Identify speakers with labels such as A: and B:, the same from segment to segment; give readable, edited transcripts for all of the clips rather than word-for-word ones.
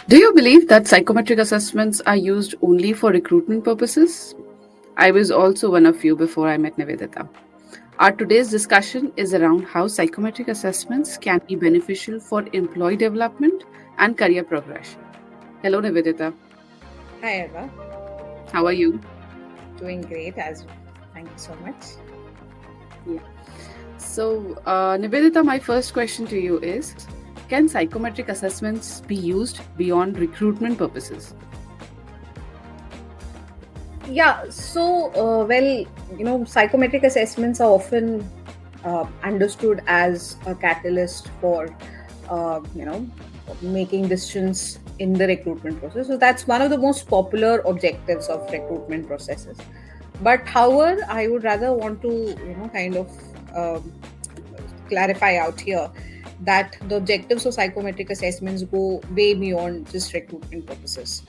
A: Do you believe that psychometric assessments are used only for recruitment purposes? I was also one of you before I met Nivedita. Our today's discussion is around how psychometric assessments can be beneficial for employee development and career progression. Hello, Nivedita.
B: Hi, Eva.
A: How are you?
B: Doing great as thank you so much.
A: Yeah. So, Nivedita, my first question to you is: can psychometric assessments be used beyond recruitment purposes?
B: Yeah, so psychometric assessments are often understood as a catalyst for making decisions in the recruitment process. So that's one of the most popular objectives of recruitment processes. But however, I would rather want to um, clarify out here that the objectives of psychometric assessments go way beyond just recruitment purposes.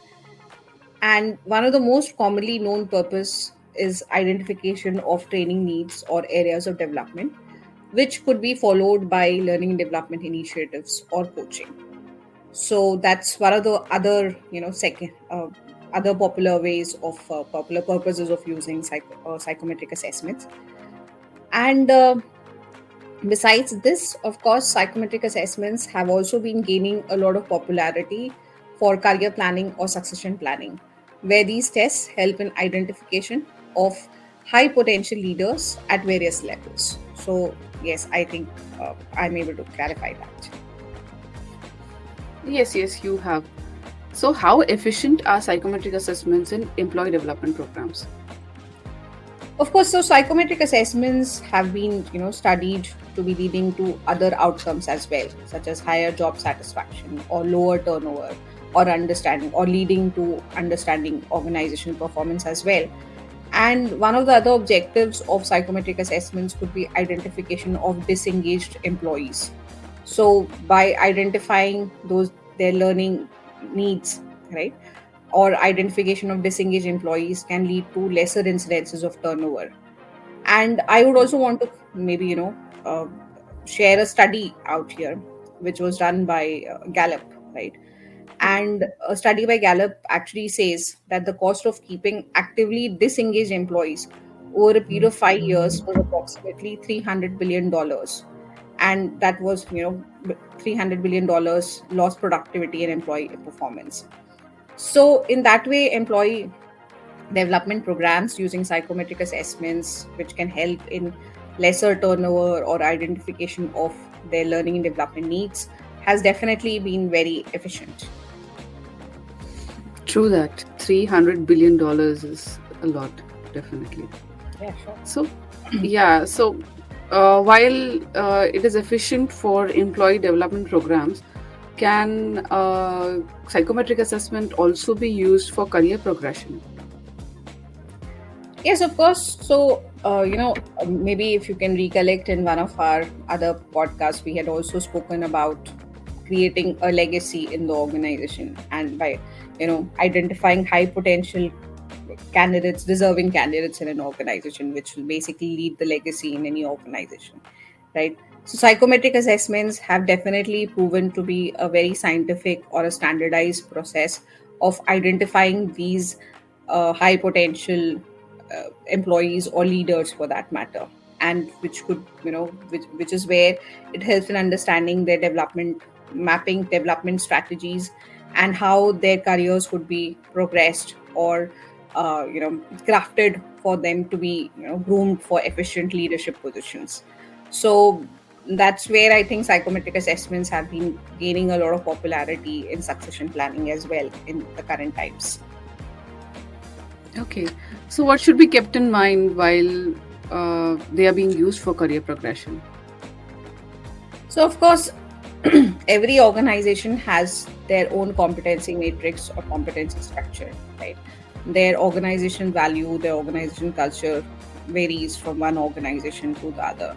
B: And one of the most commonly known purpose is identification of training needs or areas of development, which could be followed by learning and development initiatives or coaching. So that's one of the other, second other popular ways of popular purposes of using psychometric assessments. And besides this, of course, psychometric assessments have also been gaining a lot of popularity for career planning or succession planning, where these tests help in identification of high potential leaders at various levels. So, yes, I think I'm able to clarify that.
A: Yes, you have. So, how efficient are psychometric assessments in employee development programs?
B: Of course, so psychometric assessments have been, studied to be leading to other outcomes as well, such as higher job satisfaction or lower turnover or understanding or leading to understanding organizational performance as well. And one of the other objectives of psychometric assessments could be identification of disengaged employees. So by identifying those their learning needs, right? Or identification of disengaged employees can lead to lesser incidences of turnover. And I would also want to maybe share a study out here which was done by Gallup, right? And a study by Gallup actually says that the cost of keeping actively disengaged employees over a period of 5 years was approximately $300 billion, and that was $300 billion lost productivity and employee performance. So in that way, employee development programs using psychometric assessments, which can help in lesser turnover or identification of their learning and development needs, has definitely been very efficient.
A: True that $300 billion is a lot, definitely.
B: Yeah, sure.
A: So, yeah, so while it is efficient for employee development programs, can psychometric assessment also be used for career progression?
B: Yes, of course. So, maybe if you can recollect in one of our other podcasts, we had also spoken about creating a legacy in the organization and by, identifying high potential candidates, deserving candidates in an organization, which will basically lead the legacy in any organization, right? So, psychometric assessments have definitely proven to be a very scientific or a standardized process of identifying these high potential employees or leaders for that matter, and which could, which is where it helps in understanding their development, mapping development strategies, and how their careers could be progressed or crafted for them to be groomed for efficient leadership positions. So that's where I think psychometric assessments have been gaining a lot of popularity in succession planning as well in the current times.
A: Okay, so what should be kept in mind while they are being used for career progression?
B: So of course, every organization has their own competency matrix or competency structure, right? Their organization value, their organization culture varies from one organization to the other.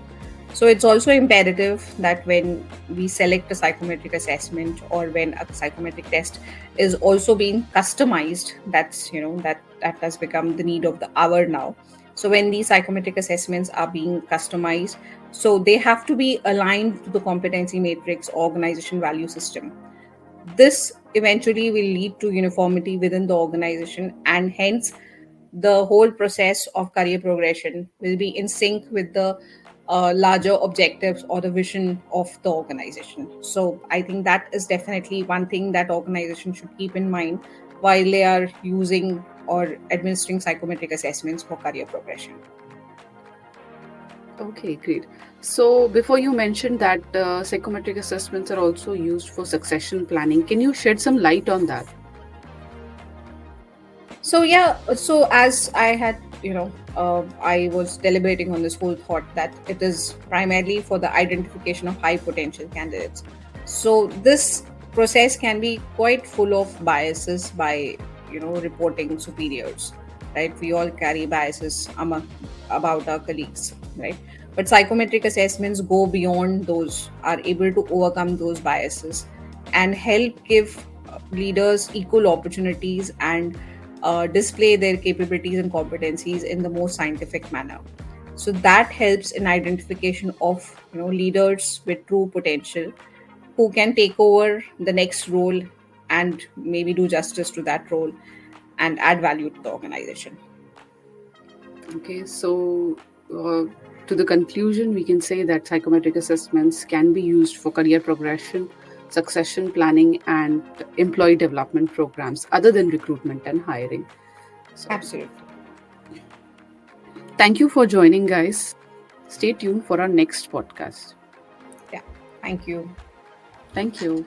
B: So it's also imperative that when we select a psychometric assessment or when a psychometric test is also being customized, that's that has become the need of the hour now. So when these psychometric assessments are being customized, so they have to be aligned to the competency matrix organization value system. this eventually will lead to uniformity within the organization, and hence the whole process of career progression will be in sync with the larger objectives or the vision of the organization. So I think that is definitely one thing that organization should keep in mind while they are using or administering psychometric assessments for career progression.
A: Okay, great. So before you mentioned that psychometric assessments are also used for succession planning, can you shed some light on that?
B: So yeah, so as I had, I was deliberating on this whole thought that it is primarily for the identification of high potential candidates. So this process can be quite full of biases by, reporting superiors, right? We all carry biases about our colleagues, right? But psychometric assessments go beyond those, are able to overcome those biases and help give leaders equal opportunities and display their capabilities and competencies in the most scientific manner. So that helps in identification of leaders with true potential who can take over the next role and maybe do justice to that role and add value to the organization.
A: Okay, so to the conclusion, we can say that psychometric assessments can be used for career progression, succession planning, and employee development programs other than recruitment and hiring. So,
B: Absolutely.
A: thank you for joining, guys. Stay tuned for our next podcast.
B: Yeah. Thank you.
A: Thank you.